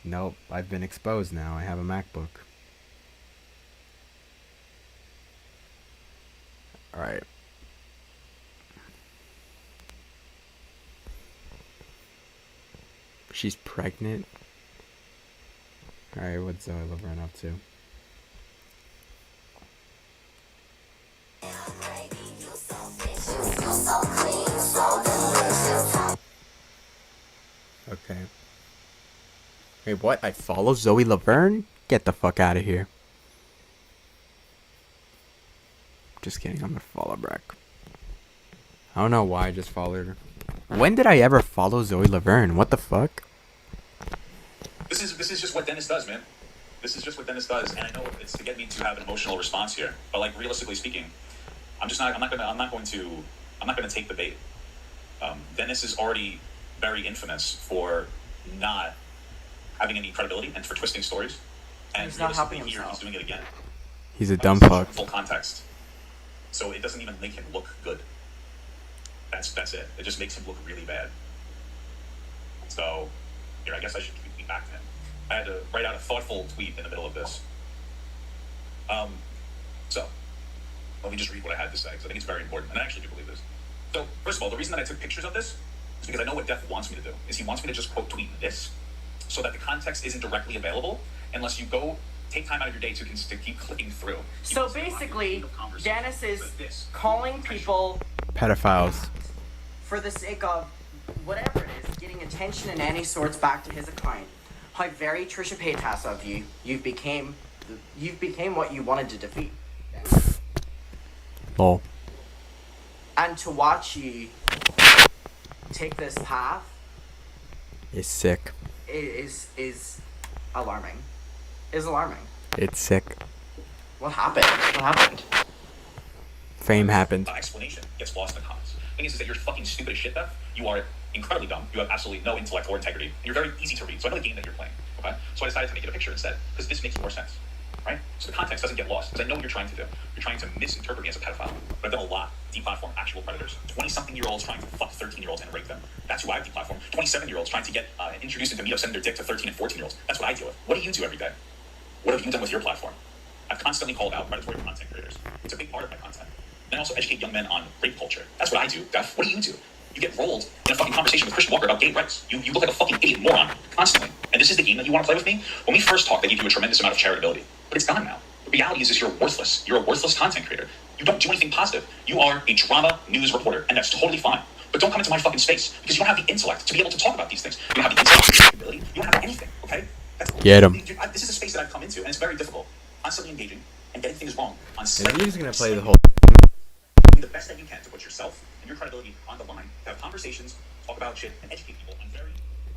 Nope, I've been exposed now. I have a MacBook. Alright. She's pregnant? Alright, what's Zoe Laverne up to? Okay. Wait, what? I follow Zoe Laverne? Get the fuck out of here. Just kidding, I'm gonna follow Breck. I don't know why I just followed her. When did I ever follow Zoe Laverne? What the fuck? This is just what Dennis does, man. This is just what Dennis does, and I know it's to get me to have an emotional response here. But like realistically speaking, I'm not going to take the bait. Dennis is already very infamous for not having any credibility and for twisting stories. And he's not helping here himself. he's doing it again. He's a dumb fuck. Full context. So it doesn't even make him look good. That's it. It just makes him look really bad. So here, I guess I should tweet back to him. I had to write out a thoughtful tweet in the middle of this. So let me just read what I had to say because I think it's very important, and I actually do believe this. So first of all, the reason that I took pictures of this is because I know what Def wants me to do. Is he wants me to just quote tweet this, so that the context isn't directly available unless you go take time out of your day to keep clicking through. So basically, Dennis is calling people Pedophiles. for the sake of whatever it is, getting attention in any sorts back to his account. How very Trisha Paytas of you. You've became what you wanted to defeat. Lol. And to watch you take this path It's sick. is alarming. Is alarming. It's sick. What happened? What happened? Fame happened. Explanation gets lost in the comments. The thing is that you're fucking stupid as shit, Beth. You are incredibly dumb. You have absolutely no intellect or integrity. And you're very easy to read. So I know the game that you're playing. Okay? So I decided to make it a picture instead. Because this makes more sense. Right? So the context doesn't get lost. Because I know what you're trying to do. You're trying to misinterpret me as a pedophile. But I've done a lot. Deplatform actual predators. 20-something-year-olds trying to fuck 13-year-olds and rape them. That's who I've deplatformed. 27-year-olds trying to get introduced into meetups, sending their dick to 13 and 14-year-olds. That's what I deal with. What do you do every day? What have you done with your platform? I've constantly called out predatory content creators. It's a big part of my content. And also educate young men on rape culture. That's what I do. Def, what do? You get rolled in a fucking conversation with Christian Walker about gay rights. You look like a fucking idiot moron constantly. And this is the game that you want to play with me? When we first talked, I gave you a tremendous amount of charitability. But it's gone now. The reality is you're worthless. You're a worthless content creator. You don't do anything positive. You are a drama news reporter, and that's totally fine. But don't come into my fucking space because you don't have the intellect to be able to talk about these things. You don't have the intellect, ability. You don't have anything, okay? Get him. This is a space that I've come into, and it's very difficult. Constantly engaging and getting things wrong. Is he just gonna play the whole? Do the best that you can to put yourself and your credibility on the line, to have conversations, talk about shit, and educate people on very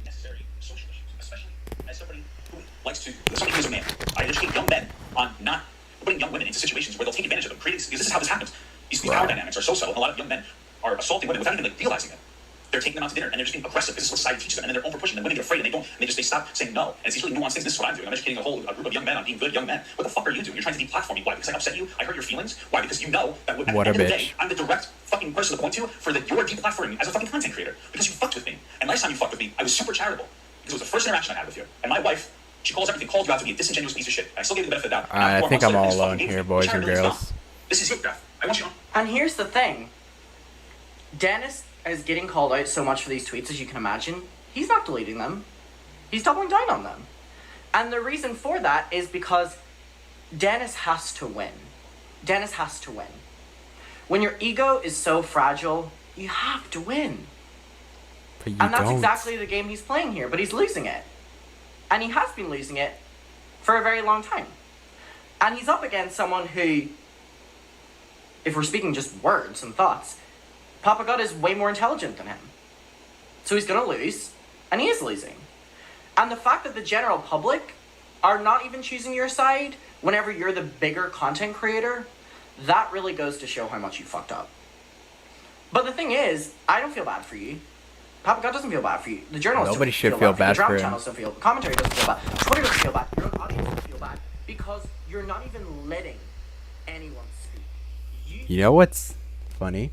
necessary social issues, especially as somebody who likes to, somebody who is a man. I educate young men on not putting young women into situations where they'll take advantage of them, because this is how this happens. These power dynamics are so subtle, and a lot of young men are assaulting women without even like realizing it. They're taking them out to dinner and they're just being aggressive because this is what society teaches them, and then they're over pushing them. Women get afraid and they stop saying no. And it's these really nuanced things. This is what I'm doing. I'm educating a group of young men on being good young men. What the fuck are you doing? You're trying to deplatform me. Why? Because I upset you. I hurt your feelings. Why? Because you know that at the end of the day, I'm the direct fucking person to point to for that you're deplatforming me as a fucking content creator because you fucked with me. And last time you fucked with me, I was super charitable because it was the first interaction I had with you. And my wife, she called you out to be a disingenuous piece of shit. And I still gave you the benefit of the doubt. I think I'm all alone here, boys and girls. This is it, Jeff. I want you on. And here's the thing. Dennis is getting called out so much for these tweets, as you can imagine. He's not deleting them. He's doubling down on them. And the reason for that is because Dennis has to win. Dennis has to win. When your ego is so fragile, you have to win. But you And that's don't. exactly the game he's playing here, but he's losing it. And he has been losing it for a very long time. And he's up against someone who, if we're speaking just words and thoughts, Papa God is way more intelligent than him. So he's gonna lose, and he is losing. And the fact that the general public are not even choosing your side whenever you're the bigger content creator, that really goes to show how much you fucked up. But the thing is, I don't feel bad for you. Papa God doesn't feel bad for you. The journalists Nobody don't should feel feel bad bad for you. The for drama him. channels don't feel. Commentary doesn't feel bad. Twitter doesn't feel bad. Your own audience doesn't feel bad because you're not even letting anyone speak. You know what's funny?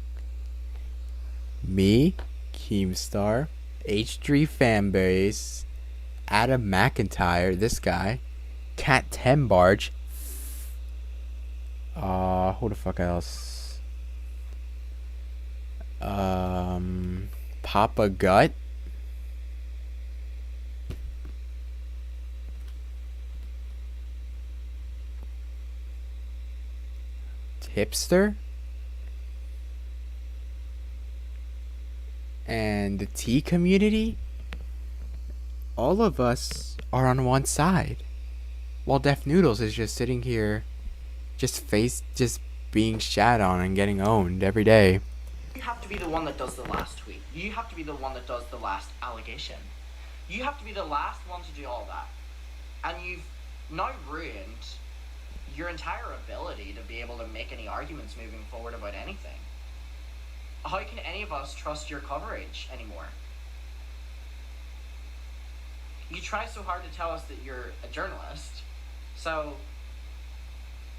Me, Keemstar, H3 Fanbase, Adam McIntyre, this guy, Cat 10 Barge, who the fuck else? Papa Gut. Hipster. And the tea community, all of us are on one side, while Def Noodles is just sitting here, just being shat on and getting owned every day. You have to be the one that does the last tweet. You have to be the one that does the last allegation. You have to be the last one to do all that. And you've now ruined your entire ability to be able to make any arguments moving forward about anything. How can any of us trust your coverage anymore? You try so hard to tell us that you're a journalist, so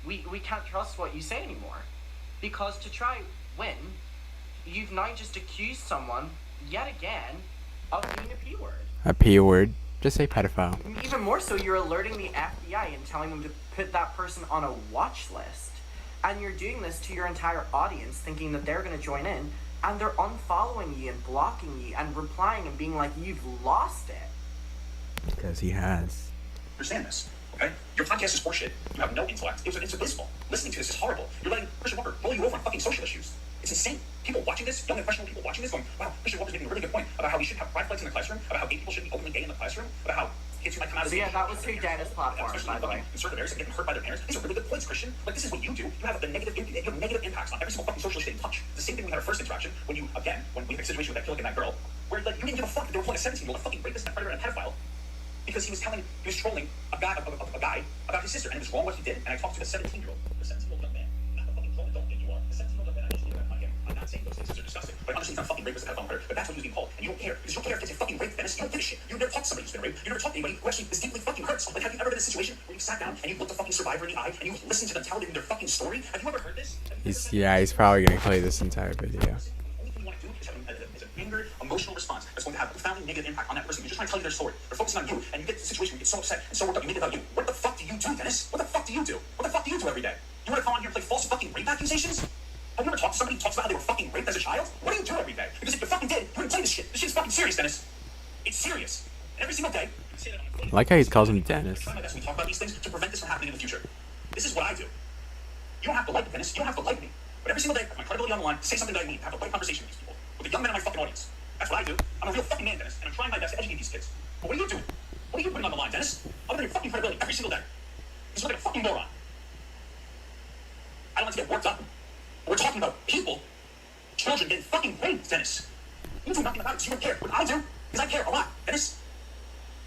we can't trust what you say anymore. Because to try win, you've now just accused someone, yet again, of being a P word. A P word. Just say pedophile. Even more so, you're alerting the FBI and telling them to put that person on a watch list. And you're doing this to your entire audience, thinking that they're going to join in, and they're unfollowing you and blocking you and replying and being like, you've lost it. Because he has. Understand this, okay? Your podcast is horseshit. You have no intellect. It's abysmal. Listening to this is horrible. You're letting Christian Walker bully you over on fucking social issues. It's insane. People watching this, young impressionable people watching this, going, wow, Christian Walker's making a really good point about how we should have pride flights in the classroom, about how gay people should be openly gay in the classroom, about how kids who might come out as So yeah, that was who Dennis platformed, by the way. Conservative areas and getting hurt by their parents. These are really good points, Christian. Like, this is what you do. You have the negative impacts on every single fucking social issue that you touch. It's the same thing we had our first interaction when we had a situation with that kid and that girl, where like you didn't give a fuck that they were calling a 17-year-old a fucking rapist and a predator and a pedophile because he was trolling a guy about his sister, and it was wrong what he did. And I talked to the 17-year-old young man, not the fucking grown adult that you are. The 17-year-old young man, I just did that on him. I'm not saying those things are disgusting, but I understand he's not fucking rapist and pedophile, but that's what he was being called, and you don't care because you don't care if kids are fucking raped. Dennis, you don't give a shit. You never talked to somebody who's been raped. You never talked to anybody who actually is deeply fucking hurts. Like, have you ever been in a situation where you sat down and you looked a fucking survivor in the eye and you listened to them tell them their fucking story? Have you ever heard this? He's probably gonna play this entire video. The only thing you want to do is have an anger, emotional response that's going to have a profoundly negative impact on that person. You're just trying to tell you their story. They're focusing on you, and you get to the situation where you get so upset and so worked up, you make it about you. What the fuck do you do, Dennis? What the fuck do you do? What the fuck do you do every day? You want to come on here and play false fucking rape accusations? Have you ever talked to somebody who talks about how they were fucking raped as a child? What do you do every day? Because if you fucking did, you wouldn't play this shit. This shit's fucking serious, Dennis. It's serious. And every single day, you say that on the I like how he calls him Dennis. I try my best when we talk about these things to prevent this from happening in the future. This is what I do. You don't have to like me, Dennis. You don't have to like me. But every single day, I have my credibility on the line to say something that I mean, have a right conversation with these people, with the young men in my fucking audience. That's what I do. I'm a real fucking man, Dennis, and I'm trying my best to educate these kids. But what are you doing? What are you putting on the line, Dennis? Other than your fucking credibility every single day. You look like a fucking moron. I don't like to get worked up. But we're talking about people, children getting fucking raped, Dennis. You do nothing about it, so you don't care. What I do is I care a lot, Dennis.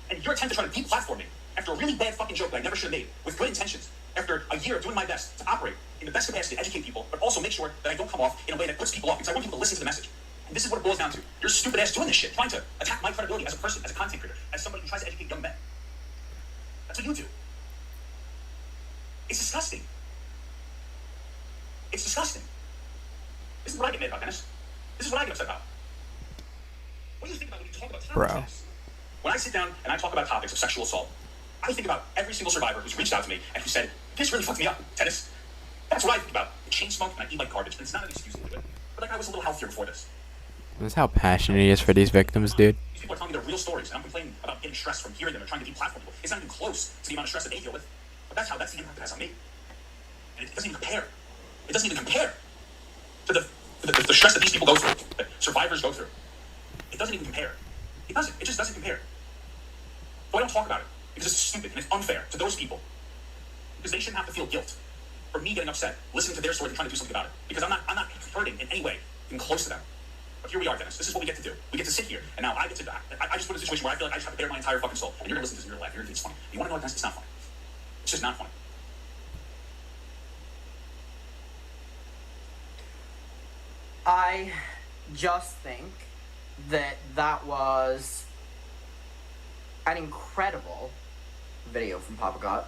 And your attempt to try to deplatform me after a really bad fucking joke that I never should have made, with good intentions, after a year of doing my best to operate in the best capacity to educate people, but also make sure that I don't come off in a way that puts people off, because I want people to listen to the message. And this is what it boils down to. You're stupid ass doing this shit, trying to attack my credibility as a person, as a content creator, as somebody who tries to educate young men. That's what you do. It's disgusting. It's disgusting. This is what I get mad about, Dennis. This is what I get upset about. What do you think about when you talk about topics, Bro. Dennis? When I sit down and I talk about topics of sexual assault, I think about every single survivor who's reached out to me and who said, this really fucked me up, Dennis. That's what I think about. I chain smoke and I eat like garbage, and it's not an excuse to do it. But like I was a little healthier before this. That's how passionate he is for these victims, dude. These people are telling me their real stories, and I'm complaining about getting stressed from hearing them and trying to deplatform people. It's not even close to the amount of stress that they deal with. But that's the impact it has on me. And it doesn't even compare. It doesn't even compare to the stress that these people go through, that survivors go through. It doesn't even compare. It doesn't. It just doesn't compare. So I don't talk about it because it's stupid and it's unfair to those people. Because they shouldn't have to feel guilt for me getting upset, listening to their story and trying to do something about it. Because I'm not hurting in any way, even close to them. But here we are, Dennis. This is what we get to do. We get to sit here, and now I get to. I just put in a situation where I feel like I just have to bare my entire fucking soul, and you're gonna listen to this and you're gonna laugh. You're gonna think it's funny. You wanna know what, Dennis? It's not funny. It's just not funny. I just think that was an incredible video from Papa Got.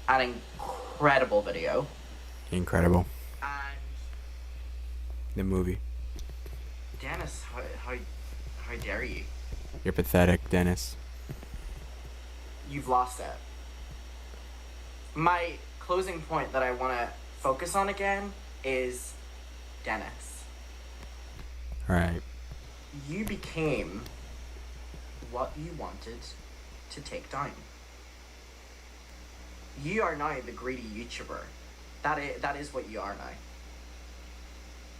An incredible video. Incredible. And The movie. Dennis, how dare you? You're pathetic, Dennis. You've lost it. My closing point that I want to focus on again is Dennis. Alright. You became what you wanted to take down. You are now the greedy YouTuber. That is what you are now.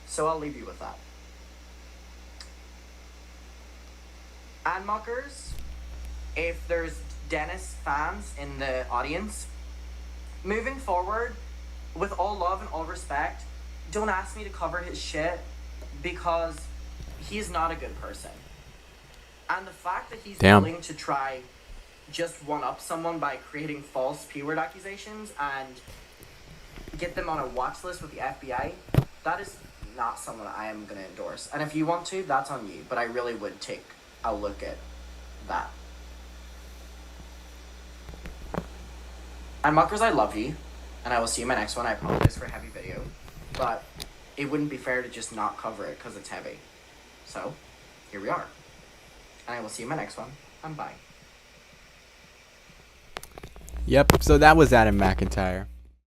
So I'll leave you with that. And mockers, if there's Dennis fans in the audience, moving forward, with all love and all respect, don't ask me to cover his shit because he's not a good person. And the fact that he's willing to try just one-up someone by creating false P-word accusations and get them on a watch list with the FBI, that is not someone I am going to endorse. And if you want to, that's on you, but I really would take a look at that. And muckers, I love you, and I will see you in my next one. I apologize for a heavy video, but it wouldn't be fair to just not cover it because it's heavy. So, here we are. And I will see you in my next one, and bye. Yep, so that was Adam McIntyre.